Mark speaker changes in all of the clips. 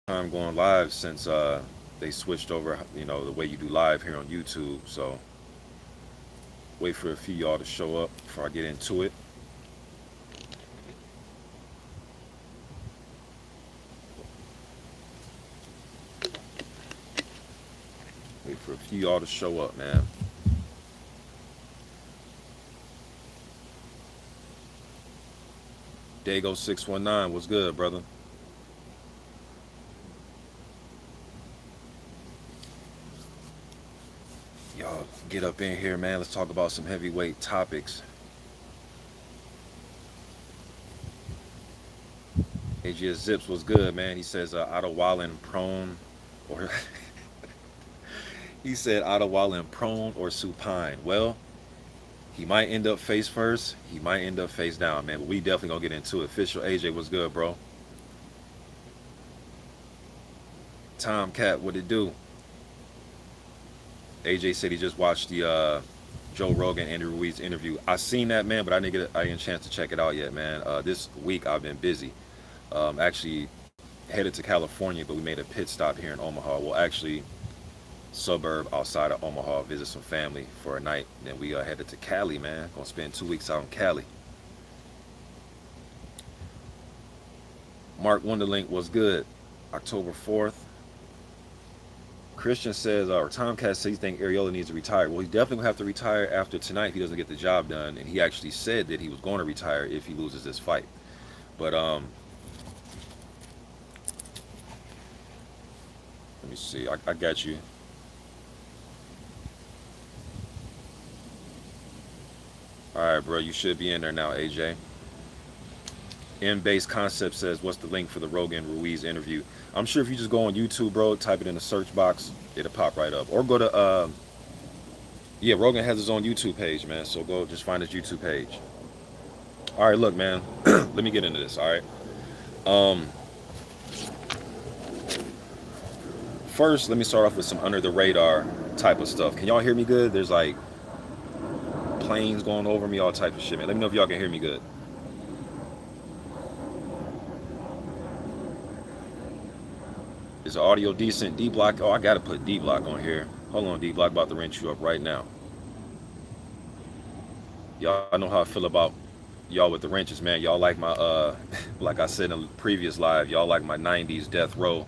Speaker 1: time going live since they switched over, the way you do live here on YouTube. So wait for a few y'all to show up before I get into it. Wait for a few y'all to show up, man. Dago 619, what's good, brother? Y'all get up in here, man. Let's talk about some heavyweight topics. AGS Zips was good, man. He says Otto Wallin prone, or he said Otto Wallin prone or supine. Well, he might end up face first. He might end up face down, man. But we definitely gonna get into it. Official AJ was good, bro. Tomcat, what it do? AJ said he just watched the Joe Rogan Andy Ruiz interview. I seen that, man, but I didn't get a chance to check it out yet, man. This week I've been busy. Actually headed to California, but we made a pit stop here in Omaha. Well, actually, suburb outside of Omaha, visit some family for a night. Then we headed to Cali, man. Gonna spend 2 weeks out in Cali. Mark Wonderlink was good. October 4th. Christian says, or Tomcat says, he thinks Arreola needs to retire. Well, he definitely will have to retire after tonight if he doesn't get the job done. And he actually said that he was going to retire if he loses this fight. But let me see. I got you. All right, bro. You should be in there now, AJ. M-Base Concept says, what's the link for the Rogan Ruiz interview? I'm sure if you just go on YouTube, bro, type it in the search box, it'll pop right up. Or go to, yeah, Rogan has his own YouTube page, man. So go just find his YouTube page. All right, look, man. Let me get into this, all right? First, let me start off with some under the radar type of stuff. Can y'all hear me good? There's like planes going over me, all type of shit, man. Let me know if y'all can hear me good. Is the audio decent? D-Block. Oh, I gotta put D-Block on here. Hold on, D-Block. About to wrench you up right now. Y'all know how I feel about y'all with the wrenches, man. Y'all like my like I said in the previous live, y'all like my 90s death row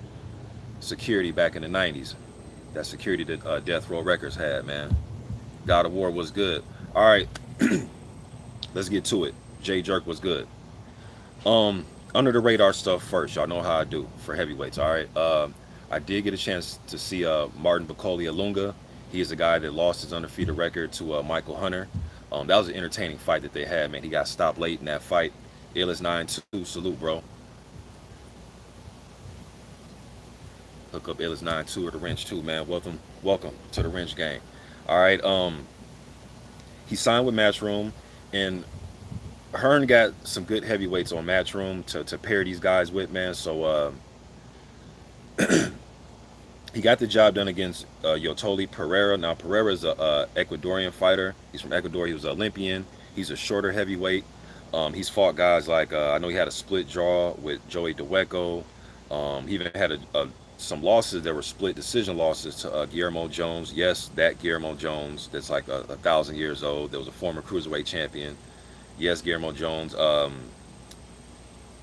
Speaker 1: security back in the 90s. That security that Death Row Records had, man. God of War was good. All right, let's get to it. J Jerk was good. Under the radar stuff first. Y'all know how I do for heavyweights. All right. I did get a chance to see Martin Bakole Alunga. He is a guy that lost his undefeated record to Michael Hunter. That was an entertaining fight that they had, man. He got stopped late in that fight. Illis 9-2. Salute, bro. Hook up Illis 9-2 or the wrench too, man. Welcome to the wrench gang. All right. He signed with Matchroom, and Hearn got some good heavyweights on Matchroom to pair these guys with, man. So he got the job done against Yotoli Pereira. Now Pereira is a Ecuadorian fighter. He's from Ecuador. He was an Olympian. He's a shorter heavyweight. He's fought guys like I know he had a split draw with Joey DeWeco. He even had some losses that were split decision losses to Guillermo Jones. Yes, that Guillermo Jones that's like 1,000 years old. That was a former cruiserweight champion. Yes, Guillermo Jones.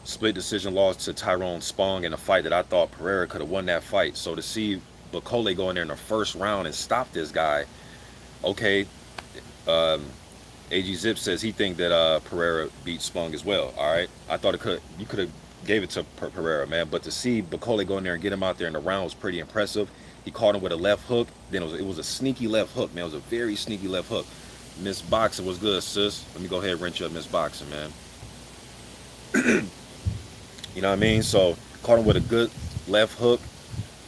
Speaker 1: Split decision loss to Tyrone Spong in a fight that I thought Pereira could have won that fight. So to see Bakole go in there in the first round and stop this guy, okay. AG Zip says he think that Pereira beat Spong as well. All right, I thought you could have gave it to Pereira, man. But to see Bakole go in there and get him out there in the round was pretty impressive. He caught him with a left hook. Then it was a sneaky left hook, man. It was a very sneaky left hook. Miss Boxing was good, sis. Let me go ahead and wrench up Miss Boxing, man. You know what I mean? So caught him with a good left hook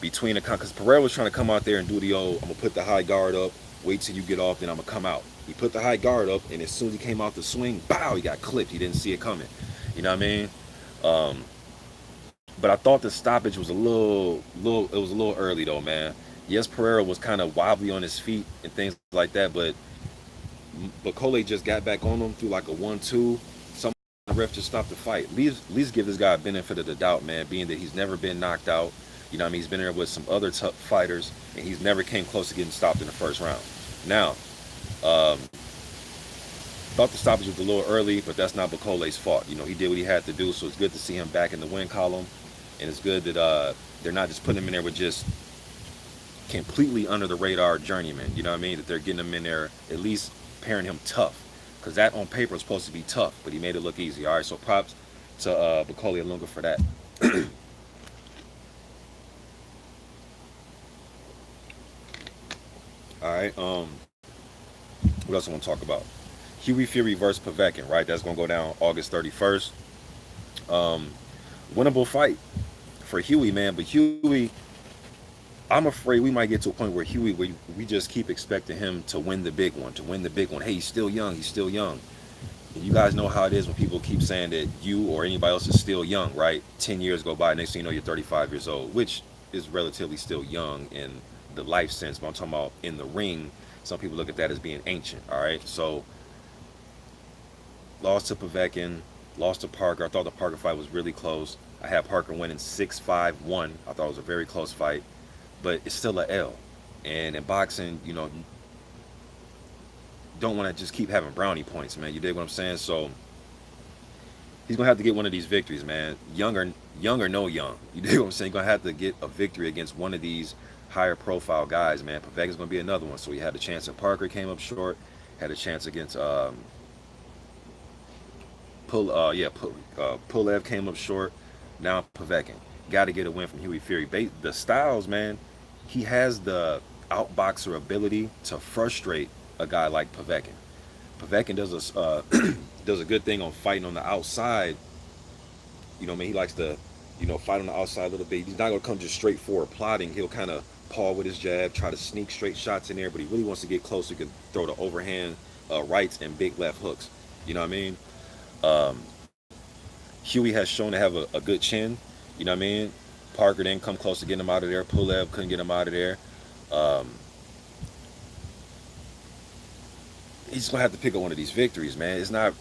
Speaker 1: between the because Pereira was trying to come out there and do the old, I'm gonna put the high guard up, wait till you get off, then I'm gonna come out. He put the high guard up, and as soon as he came out the swing, bow, he got clipped. He didn't see it coming. You know what I mean? But I thought the stoppage was it was a little early though, man. Yes, Pereira was kind of wobbly on his feet and things like that, but Bakole just got back on him through like a 1-2. The ref just stopped the fight. At least give this guy a benefit of the doubt, man, being that he's never been knocked out. You know what I mean? He's been there with some other tough fighters, and he's never came close to getting stopped in the first round. Now, um, thought the stoppage was a little early, but that's not Bakole's fault. You know, he did what he had to do, so it's good to see him back in the win column, and it's good that they're not just putting him in there with just completely under the radar journeyman. You know what I mean? That they're getting him in there, at least pairing him tough, because that on paper is supposed to be tough, but he made it look easy. All right, so props to Bakole Lunga for that. All right, what else I want to talk about? Hughie Fury versus Povetkin, right? That's gonna go down August 31st. Um, Winnable fight for Hughie, man, but Hughie, I'm afraid we might get to a point where Hughie, we just keep expecting him to win the big one, to win the big one. Hey, he's still young. He's still young. And you guys know how it is when people keep saying that you or anybody else is still young, right? 10 years go by, next thing you know, you're 35 years old, which is relatively still young in the life sense. But I'm talking about in the ring. Some people look at that as being ancient, all right? So, lost to Povetkin, lost to Parker. I thought the Parker fight was really close. I had Parker winning 6-5-1. I thought it was a very close fight, but it's still a L. And in boxing, you know, don't want to just keep having brownie points, man. You dig what I'm saying? So he's gonna have to get one of these victories, man. Young or no young. You dig what I'm saying? He's gonna have to get a victory against one of these higher profile guys, man. Povetkin's gonna be another one. So he had a chance at Parker, came up short. Had a chance against Pulev came up short. Now Povetkin. Got to get a win from Hughie Fury. The styles, man. He has the outboxer ability to frustrate a guy like Povetkin. Povetkin does a does a good thing on fighting on the outside. You know, I mean, he likes to, you know, fight on the outside a little bit. He's not gonna come just straight forward plotting. He'll kind of paw with his jab, try to sneak straight shots in there, but he really wants to get close. He can throw the overhand rights and big left hooks. You know what I mean? Um, Hughie has shown to have a good chin. You know what I mean? Parker didn't come close to getting him out of there. Pulev couldn't get him out of there. Um, he's gonna have to pick up one of these victories, man. It's not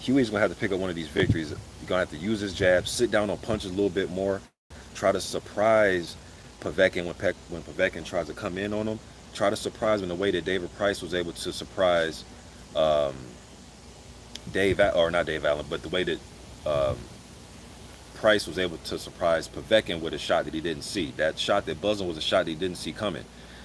Speaker 1: Hughie's gonna have to pick up one of these victories. He's gonna have to use his jab, sit down on punches a little bit more, try to surprise Povetkin when Povetkin tries to come in on him. Try to surprise him in the way that David Price was able to surprise um, not Dave Allen, but the way that um, Price was able to surprise Povetkin with a shot that he didn't see. That shot that buzzed him was a shot that he didn't see coming.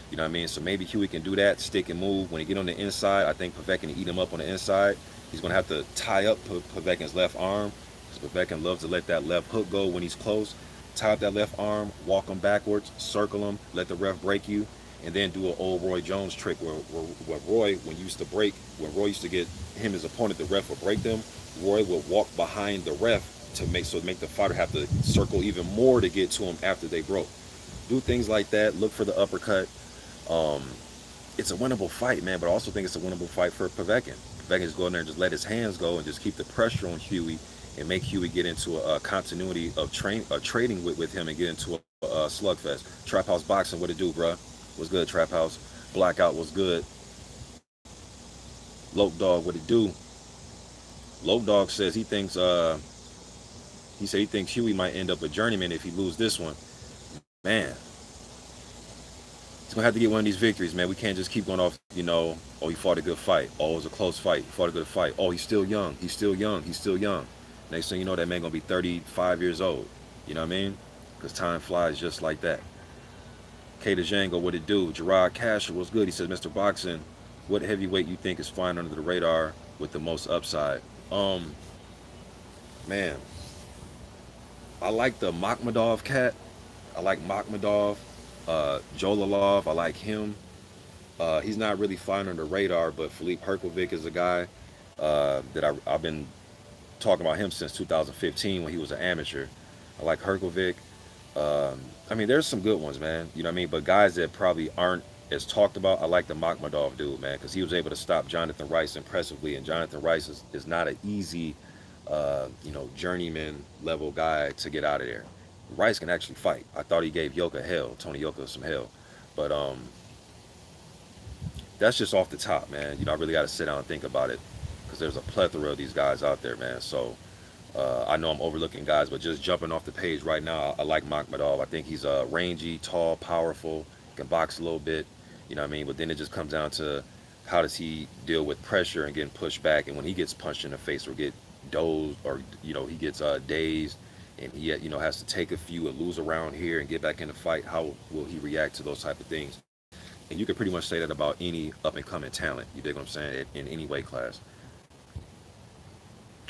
Speaker 1: You know what I mean? So maybe Hughie can do that, stick and move. When he get on the inside, I think Povetkin can eat him up on the inside. He's going to have to tie up Povetkin's left arm, because Povetkin loves to let that left hook go when he's close. Tie up that left arm, walk him backwards, circle him, let the ref break you, and then do an old Roy Jones trick where Roy, when Roy used to get him, his opponent, the ref would break them, Roy would walk behind the ref to make the fighter have to circle even more to get to him after they broke. Do things like that. Look for the uppercut. It's a winnable fight, man, but I also think it's a winnable fight for Povetkin. Povetkin just go in there and just let his hands go and just keep the pressure on Hughie and make Hughie get into a continuity of trading with him and get into a slugfest. Trap House Boxing, what it do, bruh? What's good, Trap House? Blackout, what's good? Lope Dog, what it do? Lope Dog says he thinks he thinks Hughie might end up a journeyman if he lose this one. Man, he's gonna have to get one of these victories, man. We can't just keep going off, you know, oh, he fought a good fight. Oh, it was a close fight. He fought a good fight. Oh, he's still young. He's still young. He's still young. Next thing you know, that man gonna be 35 years old. You know what I mean? Because time flies just like that. K to Django, what it do? Gerard Casher, what's good? He says, Mr. Boxing, what heavyweight you think is flying under the radar with the most upside? Man, I like the Makhmadov cat. I like Makhmadov. Jolalov, I like him. He's not really flying under the radar, but Filip Hrgovic is a guy that I've been talking about him since 2015 when he was an amateur. I like Hrgovic. I mean, there's some good ones, man. You know what I mean? But guys that probably aren't as talked about, I like the Makhmadov dude, man, because he was able to stop Jonathan Rice impressively, and Jonathan Rice is not an easy, journeyman level guy to get out of there. Rice can actually fight. I thought he gave Tony Yoka some hell. But that's just off the top, man. You know, I really got to sit down and think about it, because there's a plethora of these guys out there, man. So I know I'm overlooking guys, but just jumping off the page right now, I like Makhmadov. I think he's rangy, tall, powerful, can box a little bit. You know what I mean? But then it just comes down to how does he deal with pressure and getting pushed back, and when he gets punched in the face or get dozed, or he gets dazed, and he has to take a few and lose around here and get back in the fight. How will he react to those type of things? And you can pretty much say that about any up and coming talent. You dig what I'm saying? In any weight class.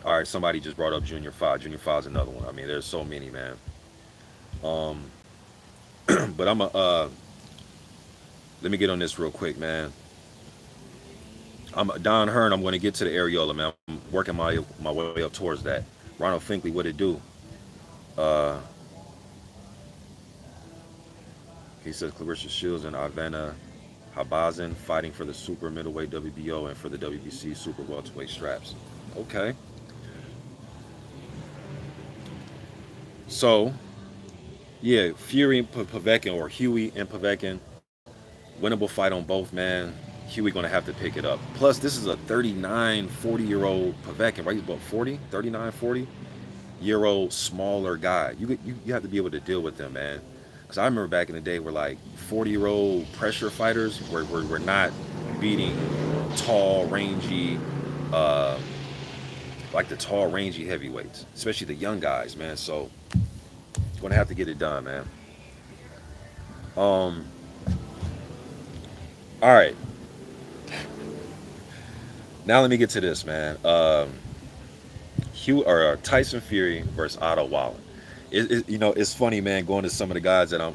Speaker 1: All right, somebody just brought up Junior Five. Junior Five is another one. I mean, there's so many, man. Um, but let me get on this real quick, man. I'm Don Hearn. I'm going to get to the Arreola, man. I'm working my way up towards that. Ronald Finkley, what it do? Uh, he says Clarissa Shields and Ivana Habazin fighting for the super middleweight WBO and for the WBC super welterweight straps. Okay. So, yeah, Fury and Povetkin, or Hughie and Povetkin, winnable fight on both, man. Hughie going to have to pick it up. Plus, this is a 39, 40-year-old Povetkin, right? He's about 40, 39, 40-year-old smaller guy. You have to be able to deal with them, man. Because I remember back in the day where, like, 40-year-old pressure fighters were not beating tall, rangy, uh, like the tall, rangy heavyweights, especially the young guys, man. So, going to have to get it done, man. Um, all right. Now let me get to this, man. Tyson Fury versus Otto Wallin. It's funny, man. Going to some of the guys that I'm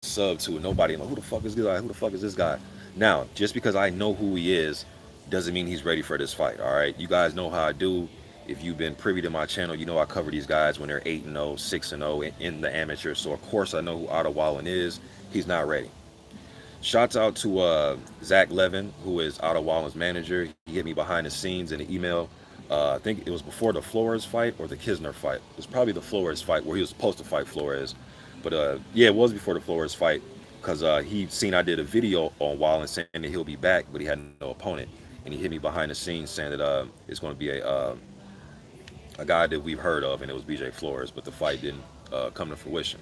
Speaker 1: sub to, and nobody. I'm like, who the fuck is this guy? Who the fuck is this guy? Now, just because I know who he is, doesn't mean he's ready for this fight. All right, you guys know how I do. If you've been privy to my channel, you know I cover these guys when they're 8-0, 6-0 in the amateur. So of course I know who Otto Wallin is. He's not ready. Shouts out to Zach Levin, who is Otto Wallin's manager. He hit me behind the scenes in an email. I think it was before the Flores fight or the Kisner fight. It was probably the Flores fight where he was supposed to fight Flores. But yeah, it was before the Flores fight because he seen I did a video on Wallin saying that he'll be back, but he had no opponent. And he hit me behind the scenes saying that it's going to be a guy that we've heard of, and it was BJ Flores, but the fight didn't come to fruition.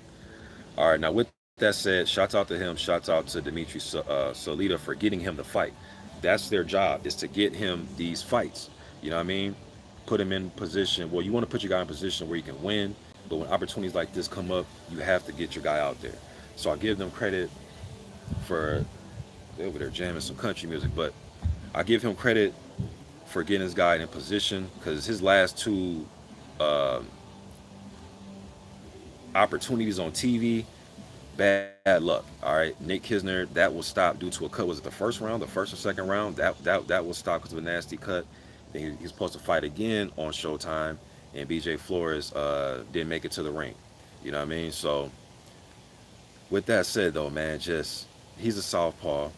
Speaker 1: All right, now with that said, shouts out to him. Shouts out to Dimitri Solita for getting him the fight. That's their job, is to get him these fights. You know what I mean? Put him in position. Well, you want to put your guy in position where you can win, but when opportunities like this come up, you have to get your guy out there. So I give them credit for, they're over there jamming some country music, but I give him credit for getting his guy in position, because his last two uh, opportunities on TV, bad luck. All right, Nick Kisner, that will stop due to a cut. Was it the first round, the first or second round? That will stop because of a nasty cut. Then he's supposed to fight again on Showtime, and BJ Flores didn't make it to the ring. You know what I mean? So with that said, though, man, just he's a southpaw.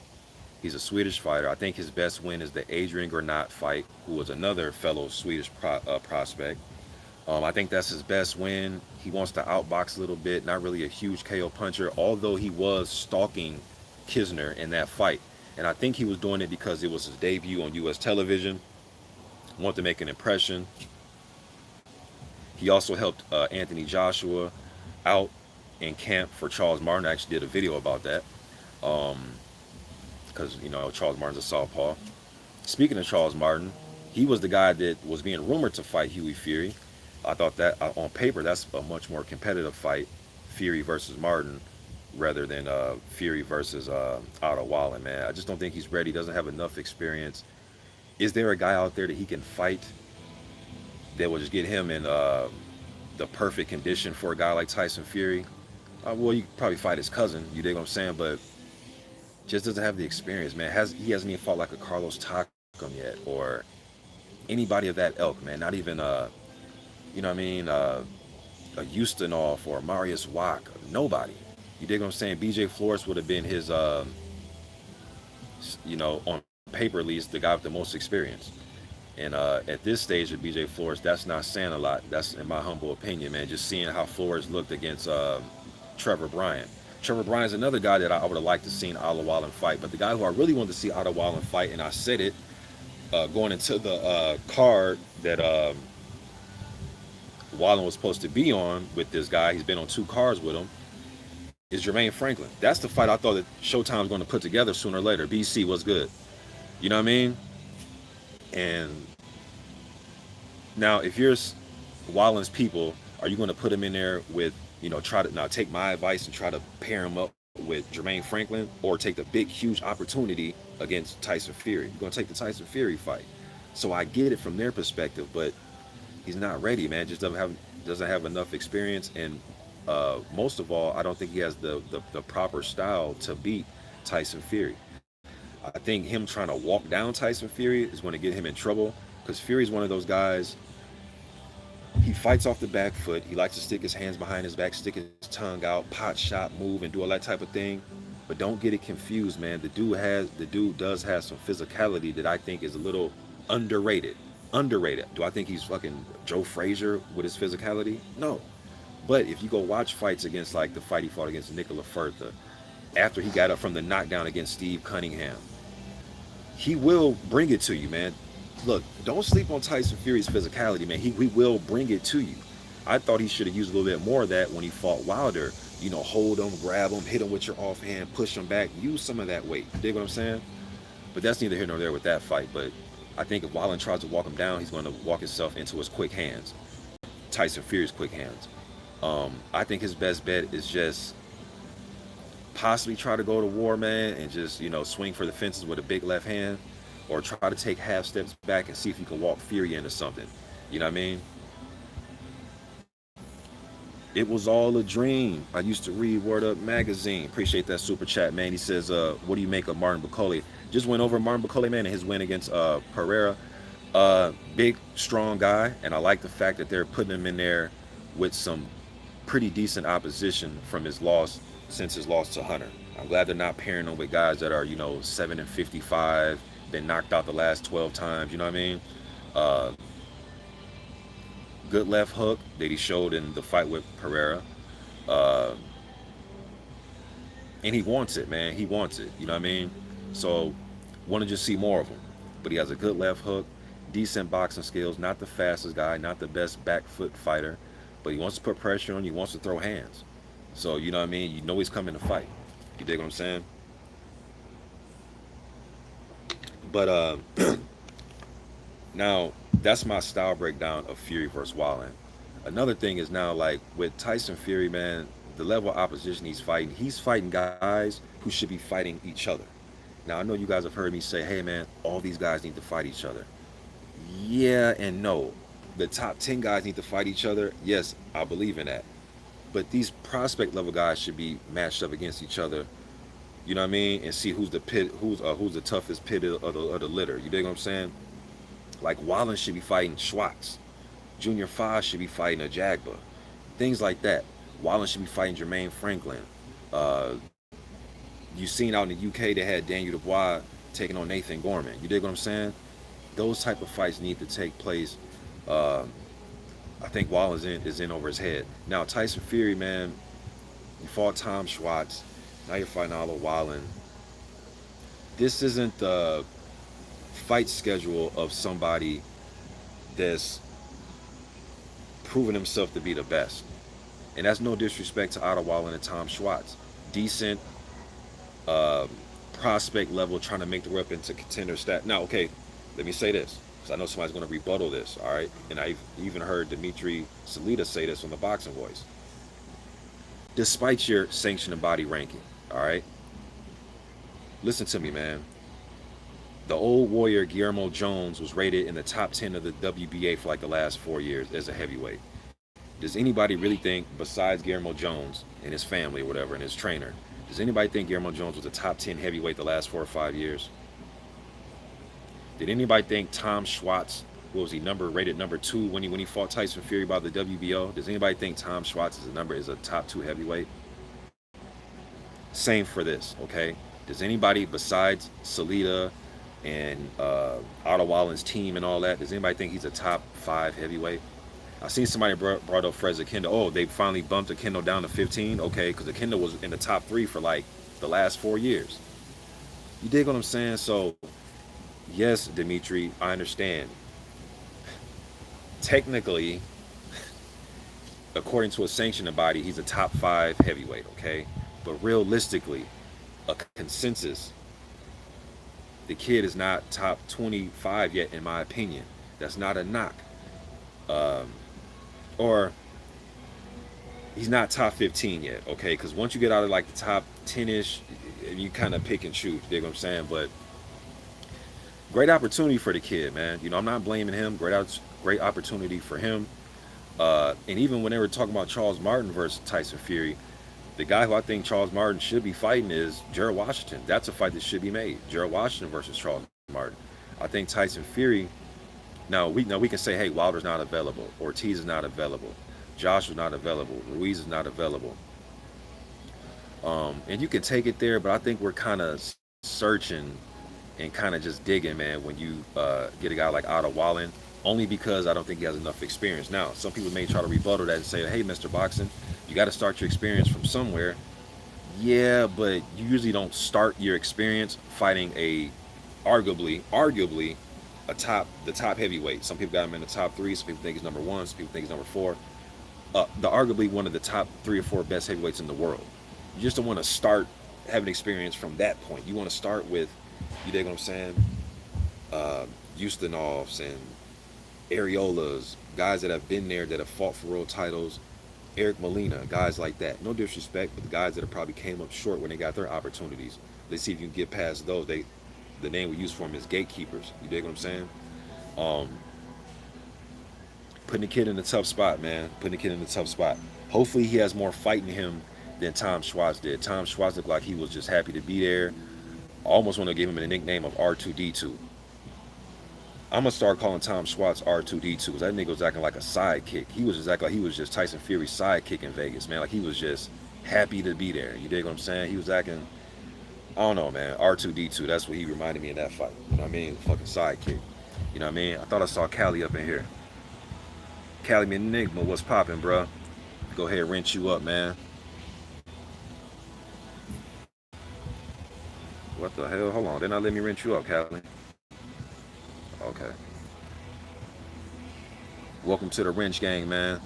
Speaker 1: He's a Swedish fighter. I think his best win is the Adrian Granat fight, who was another fellow Swedish prospect. I think that's his best win. He wants to outbox a little bit, not really a huge KO puncher, although he was stalking Kisner in that fight. And I think he was doing it because it was his debut on U.S. television. Wanted to make an impression. He also helped Anthony Joshua out in camp for Charles Martin. I actually did a video about that. Because, Charles Martin's a southpaw. Speaking of Charles Martin, he was the guy that was being rumored to fight Hughie Fury. I thought that on paper, that's a much more competitive fight, Fury versus Martin, rather than Fury versus Otto Wallin, man. I just don't think he's ready. Doesn't have enough experience. Is there a guy out there that he can fight that will just get him in the perfect condition for a guy like Tyson Fury? Well, you could probably fight his cousin, you dig what I'm saying? But just doesn't have the experience, man. He hasn't even fought like a Carlos Takam yet, or anybody of that ilk, man. Not even you know what I mean, a Ustinov or Marius Wack. Nobody. You dig what I'm saying? BJ Flores would have been his, on paper at least, the guy with the most experience. And at this stage of BJ Flores, that's not saying a lot. That's in my humble opinion, man. Just seeing how Flores looked against Trevor Bryan. Trevor Bryan's another guy that I would have liked to see Otto Wallin fight. But the guy who I really wanted to see Otto Wallin fight, and I said it going into the card that Wallin was supposed to be on with this guy. He's been on 2 cards with him. Is Jermaine Franklin. That's the fight I thought that Showtime was going to put together sooner or later. BC was good. You know what I mean? And now, if you're Wallin's people, are you going to put him in there with, try to now take my advice and try to pair him up with Jermaine Franklin, or take the big, huge opportunity against Tyson Fury? You're going to take the Tyson Fury fight. So I get it from their perspective, but he's not ready, man. Just doesn't have enough experience, and most of all, I don't think he has the proper style to beat Tyson Fury. I think him trying to walk down Tyson Fury is going to get him in trouble, because Fury's one of those guys. He fights off the back foot. He likes to stick his hands behind his back, stick his tongue out, pot shot, move, and do all that type of thing. But don't get it confused, man. The dude does have some physicality that I think is a little underrated. Underrated. Do I think he's fucking Joe Frazier with his physicality? No. But if you go watch fights against, like the fight he fought against Nicola Further, after he got up from the knockdown against Steve Cunningham, he will bring it to you, man. Look, don't sleep on Tyson Fury's physicality, man. He will bring it to you. I thought he should have used a little bit more of that when he fought Wilder. Hold him, grab him, hit him with your offhand, push him back, use some of that weight. You dig what I'm saying? But that's neither here nor there with that fight. But I think if Wallin tries to walk him down, he's going to walk himself into his quick hands. Tyson Fury's quick hands. I think his best bet is just possibly try to go to war, man, and just, swing for the fences with a big left hand, or try to take half steps back and see if you can walk Fury into something. You know what I mean? It was all a dream. I used to read Word Up magazine. Appreciate that super chat, man. He says, what do you make of Martin Bakole? Just went over Martin Bakole, man, and his win against Pereira. Big, strong guy, and I like the fact that they're putting him in there with some pretty decent opposition from his loss, since his loss to Hunter. I'm glad they're not pairing him with guys that are, 7-55, been knocked out the last 12 times, you know what I mean? Good left hook that he showed in the fight with Pereira. And he wants it, man. He wants it, you know what I mean? So, want to just see more of him. But he has a good left hook, decent boxing skills, not the fastest guy, not the best back foot fighter, but he wants to put pressure on you, he wants to throw hands. So, you know what I mean? You know he's coming to fight. You dig what I'm saying? But now, that's my style breakdown of Fury versus Wallin. Another thing is now, like, with Tyson Fury, man, the level of opposition he's fighting guys who should be fighting each other. Now, I know you guys have heard me say, hey, man, all these guys need to fight each other. Yeah and no. The top 10 guys need to fight each other. Yes, I believe in that. But these prospect level guys should be matched up against each other. You know what I mean? And see who's the toughest pit of the litter. You dig what I'm saying? Like, Wallin should be fighting Schwartz. Junior Foz should be fighting a Jagba. Things like that. Wallin should be fighting Jermaine Franklin. You seen out in the UK they had Daniel Dubois taking on Nathan Gorman. You dig what I'm saying? Those type of fights need to take place. I think Wallin is in over his head. Now, Tyson Fury, man, you fought Tom Schwartz. Now you're fighting Oliver Wallin. This isn't the fight schedule of somebody that's proven himself to be the best. And that's no disrespect to Otto Wallin and Tom Schwartz. Decent prospect level, trying to make the way up into contender stat. Now, okay, let me say this, because I know somebody's going to rebuttal this, all right? And I even heard Dimitri Salita say this on the Boxing Voice. Despite your sanctioned body ranking, all right? Listen to me, man. The old warrior Guillermo Jones was rated in the top 10 of the WBA for like the last 4 years as a heavyweight. Does anybody really think, besides Guillermo Jones and his family or whatever, and his trainer, does anybody think Guillermo Jones was a top 10 heavyweight the last 4 or 5 years? Did anybody think Tom Schwartz, what was he, rated number 2 when he fought Tyson Fury by the WBO? Does anybody think Tom Schwartz is a top 2 heavyweight? Same for this, okay? Does anybody besides Salita and Otto Wallin's team and all that, does anybody think he's a top 5 heavyweight? I seen somebody brought up Fred Akendo. Oh, they finally bumped Akendo down to 15. Okay, because Akendo was in the top 3 for like the last 4 years. You dig what I'm saying? So, yes, Dimitri, I understand. Technically, according to a sanctioning body, he's a top 5 heavyweight, okay? But realistically, a consensus, the kid is not top 25 yet, in my opinion. That's not a knock. Um, or he's not top 15 yet, okay? Because once you get out of like the top 10-ish, you kind of pick and choose, you know what I'm saying? But great opportunity for the kid, man. You know, I'm not blaming him. Great opportunity for him. And even when they were talking about Charles Martin versus Tyson Fury, the guy who I think Charles Martin should be fighting is Gerald Washington. That's a fight that should be made. Gerald Washington versus Charles Martin. I think Tyson Fury. Now we can say, hey, Wilder's not available, Ortiz is not available, Josh is not available, Ruiz is not available. And you can take it there, but I think we're kind of searching and kind of just digging, man, when you get a guy like Otto Wallin, only because I don't think he has enough experience. Now, some people may try to rebuttal that and say, hey, Mr. Boxing, you got to start your experience from somewhere. Yeah, but you usually don't start your experience fighting arguably, the top heavyweight. Some people got him in the top 3. Some people think he's number 1. Some people think he's number 4. The arguably one of the top 3 or 4 best heavyweights in the world. You just don't want to start having experience from that point. You want to start with, you dig what I'm saying? Ustinovs and Arreolas, guys that have been there, that have fought for world titles. Eric Molina, guys like that. No disrespect, but the guys that have probably came up short when they got their opportunities. Let's see if you can get past those. The name we use for them is gatekeepers. You dig what I'm saying? Um, Putting the kid in a tough spot, man. Putting the kid in a tough spot. Hopefully he has more fight in him than Tom Schwartz did. Tom Schwartz looked like he was just happy to be there. I almost want to give him a nickname of R2D2. I'm gonna start calling Tom Schwartz R2D2 because that nigga was acting like a sidekick. He was just acting like he was just Tyson Fury's sidekick in Vegas, man. Like he was just happy to be there. You dig what I'm saying? He was acting, I don't know, man. R2D2. That's what he reminded me in that fight. You know what I mean? Fucking sidekick. You know what I mean? I thought I saw Cali up in here. Cali Enigma, what's popping, bro? Go ahead, rinse you up, man. What the hell? Hold on. They're not letting me rinse you up, Cali. Okay. Welcome to the wrench gang, man.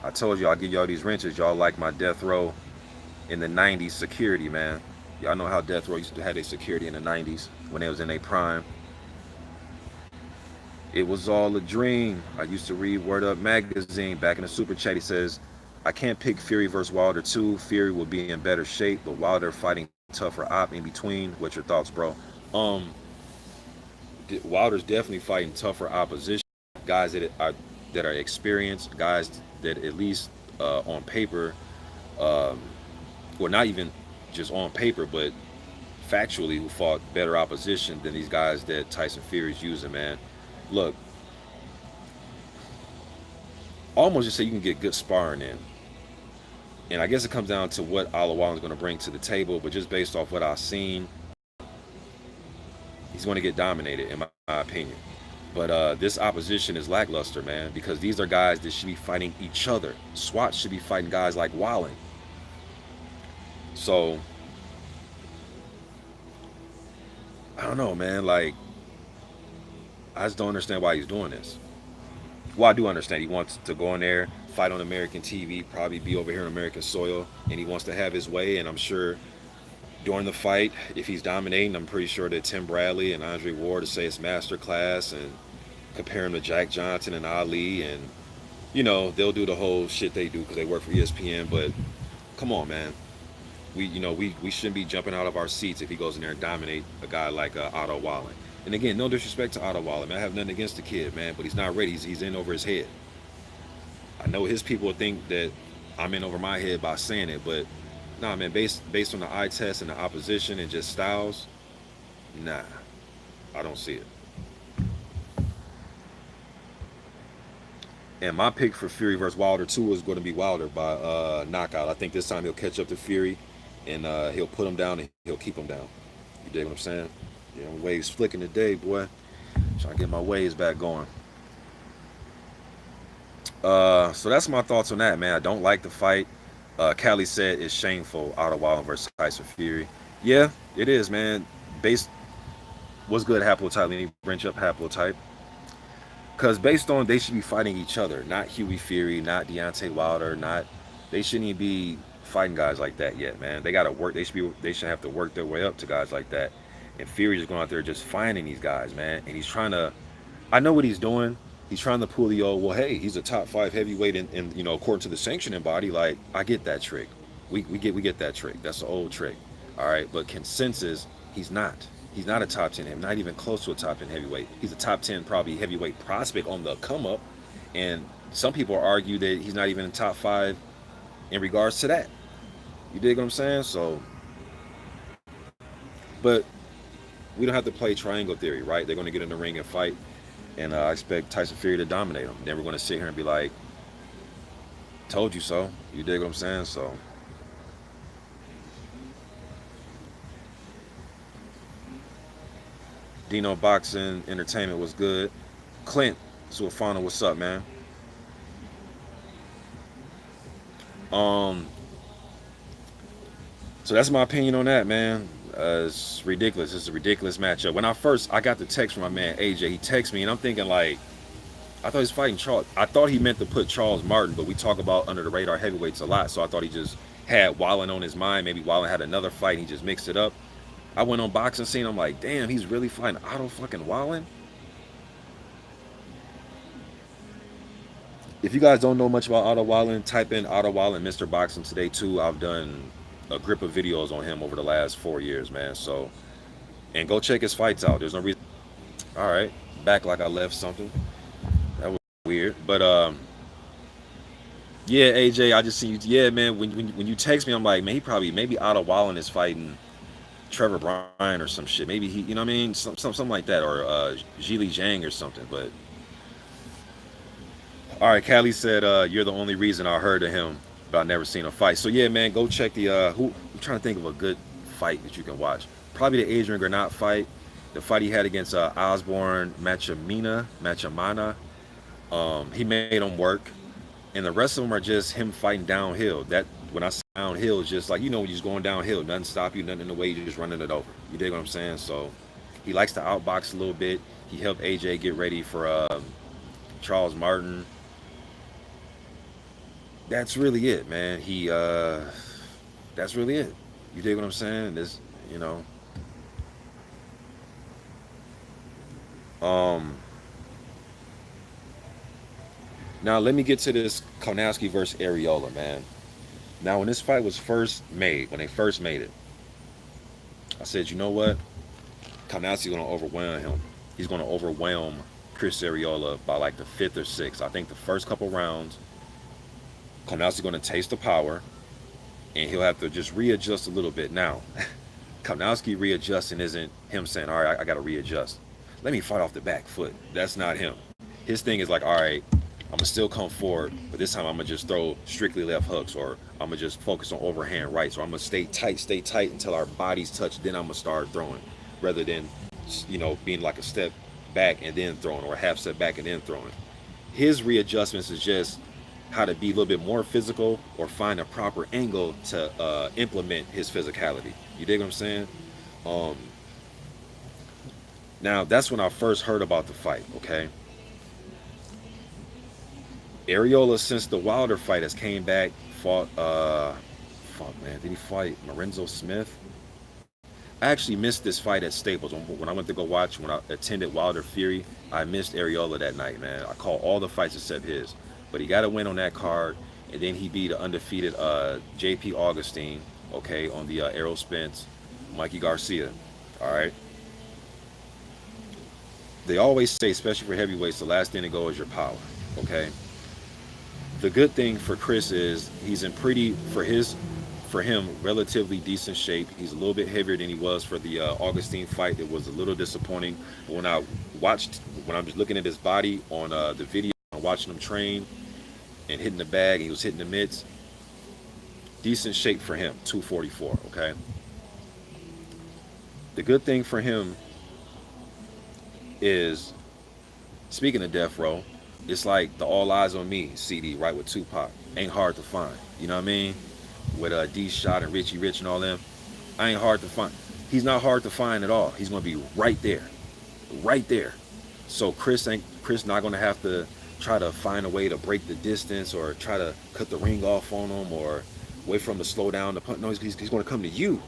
Speaker 1: I told you I'll give y'all these wrenches. Y'all like my death row in the 90s security, man. Y'all know how death row used to have their security in the 90s when they was in their prime. It was all a dream. I used to read Word Up magazine. Back in the super chat, he says, I can't pick Fury versus Wilder 2. Fury will be in better shape, but Wilder fighting tougher op in between. What's your thoughts, bro? Wilder's definitely fighting tougher opposition. Guys that are experienced, guys that at least on paper, or not even just on paper, but factually, who fought better opposition than these guys that Tyson Fury's using, man. Look, almost just say you can get good sparring in. And I guess it comes down to what Wallin's going to bring to the table, but just based off what I've seen, he's going to get dominated, in my opinion. But this opposition is lackluster, man, because these are guys that should be fighting each other. SWAT should be fighting guys like Wallin. So, I don't know, man. Like, I just don't understand why he's doing this. Well, I do understand. He wants to go in there, fight on American TV, probably be over here on American soil, and he wants to have his way. And I'm sure during the fight, if he's dominating, I'm pretty sure that Tim Bradley and Andre Ward will say it's masterclass and compare him to Jack Johnson and Ali, and you know they'll do the whole shit they do because they work for ESPN. But come on, man, we shouldn't be jumping out of our seats if he goes in there and dominate a guy like Otto Wallin. And again, no disrespect to Otto Wallin, man. I have nothing against the kid, man, but he's not ready. He's in over his head. I know his people think that I'm in over my head by saying it, but nah, man, based on the eye test and the opposition and just styles, nah, I don't see it. And my pick for Fury versus Wilder 2 is going to be Wilder by knockout. I think this time he'll catch up to Fury and he'll put him down and he'll keep him down. You dig what I'm saying? Yeah, waves flicking today, boy. Trying to get my waves back going. So that's my thoughts on that, man. I don't like the fight. Callie said it's shameful, Otto Wallin versus Tyson Fury. Yeah, it is, man. What's good, haplotype? Let me branch up haplotype. Because based on they should be fighting each other, not Hughie Fury, not Deontay Wilder, not they shouldn't even be fighting guys like that yet, man. They gotta work. They should have to work their way up to guys like that. And Fury just going out there just finding these guys, man. And he's trying to. I know what he's doing. He's trying to pull the old. Well, hey, he's a top 5 heavyweight, in you know, according to the sanctioning body. Like, I get that trick. We get that trick. That's the old trick. All right, but consensus, he's not. He's not a top 10, not even close to a top 10 heavyweight. He's a top 10 probably heavyweight prospect on the come up, and some people argue that he's not even in top 5 in regards to that. You dig what I'm saying? So, but we don't have to play triangle theory, right? They're going to get in the ring and fight, and I expect Tyson Fury to dominate them. Then we're going to sit here and be like, "Told you so." You dig what I'm saying? So. Dino Boxing Entertainment was good. Clint Suafana, what's up, man? Um, so that's my opinion on that, man. It's ridiculous. It's a ridiculous matchup. When I got the text from my man AJ, he texted me, and I'm thinking like, I thought he was fighting Charles. I thought he meant to put Charles Martin, but we talk about under the radar heavyweights a lot, so I thought he just had Wallin on his mind. Maybe Wallin had another fight, and he just mixed it up. I went on boxing scene. I'm like, damn, he's really fighting Otto fucking Wallin. If you guys don't know much about Otto Wallin, type in Otto Wallin Mr. Boxing today too. I've done a grip of videos on him over the last 4 years, man. So, and go check his fights out. There's no reason. All right, back like I left something. That was weird, but yeah, AJ, I just see you. Yeah, man. When you text me, I'm like, man, he probably maybe Otto Wallin is fighting Trevor Bryan or some shit. Maybe he, you know what I mean, something like that, or Zhili Zhang or something. But all right, Callie said you're the only reason I heard of him, but I never seen a fight. So yeah, man, go check the who. I'm trying to think of a good fight that you can watch. Probably the Adrian Granat fight, the fight he had against Osborne Machamana. He made him work, and the rest of them are just him fighting downhill. That when I say downhill, is just like, you know, when you're just going downhill, nothing stop you, nothing in the way, you're just running it over. You dig what I'm saying? So he likes to outbox a little bit. He helped AJ get ready for Charles Martin. That's really it, man. That's really it. You dig what I'm saying? This, you know. Um, Now let me get to this Kownacki versus Arreola, man. Now when this fight was first made, when they first made it, I said, you know what? Kownacki's gonna overwhelm him. He's gonna overwhelm Chris Arreola by like the 5th or 6th. I think the first couple rounds, Kownacki's gonna taste the power, and he'll have to just readjust a little bit. Now, Kownacki readjusting isn't him saying, all right, I gotta readjust. Let me fight off the back foot. That's not him. His thing is like, all right, I'm gonna still come forward, but this time I'm gonna just throw strictly left hooks, or I'm gonna just focus on overhand rights, or I'm gonna stay tight until our bodies touch. Then I'm gonna start throwing, rather than, you know, being like a step back and then throwing, or a half step back and then throwing. His readjustments is just how to be a little bit more physical, or find a proper angle to implement his physicality. You dig what I'm saying? Um, Now that's when I first heard about the fight. Okay. Arreola, since the Wilder fight, has came back, fought fuck man, did he fight Lorenzo Smith? I actually missed this fight at Staples. When I went to go watch, when I attended Wilder Fury, I missed Arreola that night, man. I called all the fights except his. But he got a win on that card, and then he beat an undefeated JP Augustine, okay, on the Errol Spence, Mikey Garcia. All right. They always say, especially for heavyweights, the last thing to go is your power, okay? The good thing for Chris is he's in pretty, for him, relatively decent shape. He's a little bit heavier than he was for the Augustine fight. It was a little disappointing. But when I'm just looking at his body on the video, I'm watching him train and hitting the bag, he was hitting the mitts. Decent shape for him, 244, okay? The good thing for him is, speaking of death row, it's like the All Eyes on Me CD, right, with Tupac. Ain't hard to find. You know what I mean? With D Shot and Richie Rich and all them. I ain't hard to find. He's not hard to find at all. He's gonna be right there. Right there. So Chris Chris not going to have to try to find a way to break the distance or try to cut the ring off on him or wait for him to slow down the punch. No, he's going to come to you.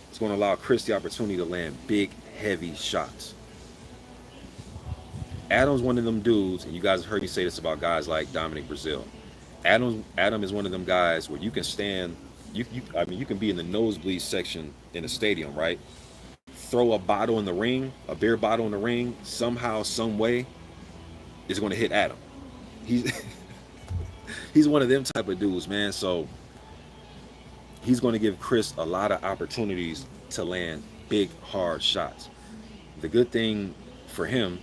Speaker 1: It's going to allow Chris the opportunity to land big, heavy shots. Adam's one of them dudes, and you guys have heard me say this about guys like Dominic Brazil. Adam is one of them guys where you can stand, I mean, you can be in the nosebleed section in a stadium, right? Throw a bottle in the ring, a beer bottle in the ring, somehow, some way, is going to hit Adam. He's he's one of them type of dudes, man. So he's going to give Chris a lot of opportunities to land big, hard shots. The good thing for him,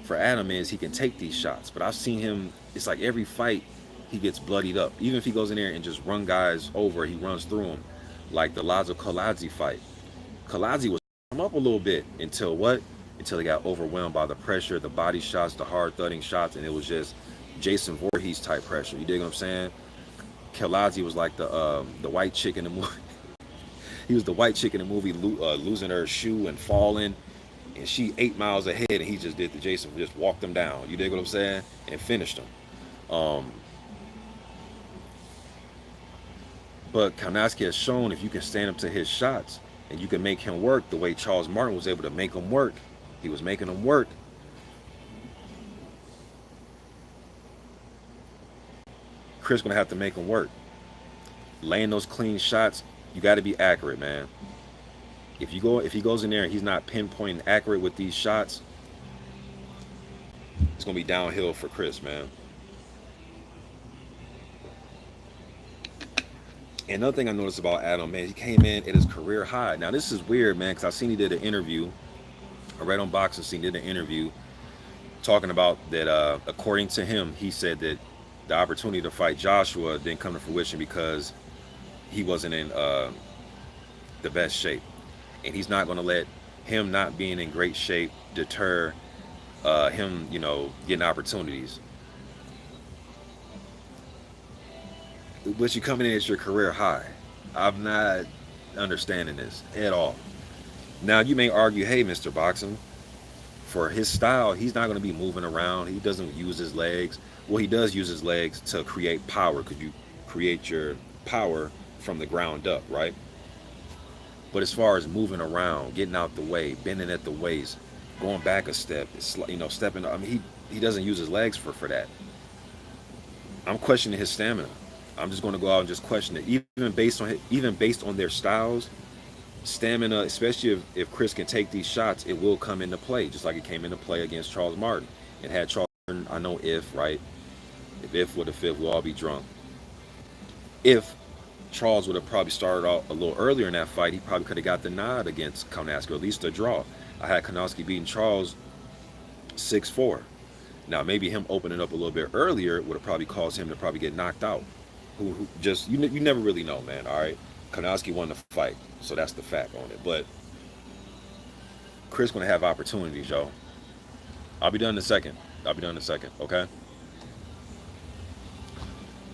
Speaker 1: for Adam, is he can take these shots. But I've seen him, it's like every fight he gets bloodied up. Even if he goes in there and just run guys over, he runs through them. Like the Lazo Kownacki fight. Kownacki was him up a little bit until what? Until he got overwhelmed by the pressure, the body shots, the hard thudding shots, and it was just Jason Voorhees type pressure. You dig what I'm saying? Kownacki was like the white chick in the movie. He was the white chick in the movie losing her shoe and falling, and she 8 miles ahead, and he just did the Jason, just walked them down. You dig what I'm saying? And finished them. But Kownacki has shown if you can stand up to his shots and you can make him work the way Charles Martin was able to make him work. He was making him work. Chris gonna have to make him work. Laying those clean shots, you got to be accurate, man. If he goes in there and he's not pinpointing accurate with these shots, it's gonna be downhill for Chris, man. And another thing I noticed about Adam, man, he came in at his career high. Now this is weird, man, because I seen he did an interview. I read on Boxing Scene, did an interview talking about that. According to him, he said that the opportunity to fight Joshua didn't come to fruition because he wasn't in the best shape, and he's not going to let him not being in great shape deter him, getting opportunities. But you coming in at your career high. I'm not understanding this at all. Now you may argue, hey, Mr. Boxing, for his style, he's not going to be moving around. He doesn't use his legs. Well, he does use his legs to create power, because you create your power from the ground up, right? But as far as moving around, getting out the way, bending at the waist, going back a step, stepping. I mean, he doesn't use his legs for that. I'm questioning his stamina. I'm just going to go out and just question it, even based on their styles. Stamina, especially if Chris can take these shots, it will come into play, just like it came into play against Charles Martin. It had Charles Martin, I know right? If would have fit, we'll all be drunk. If Charles would have probably started out a little earlier in that fight, he probably could have got the nod against Kownacki, or at least a draw. I had Kownacki beating Charles 6-4. Now maybe him opening up a little bit earlier would have probably caused him to probably get knocked out. Who just you never really know, man. All right, Kownacki won the fight, so that's the fact on it. But Chris gonna have opportunities, yo. I'll be done in a second. Okay.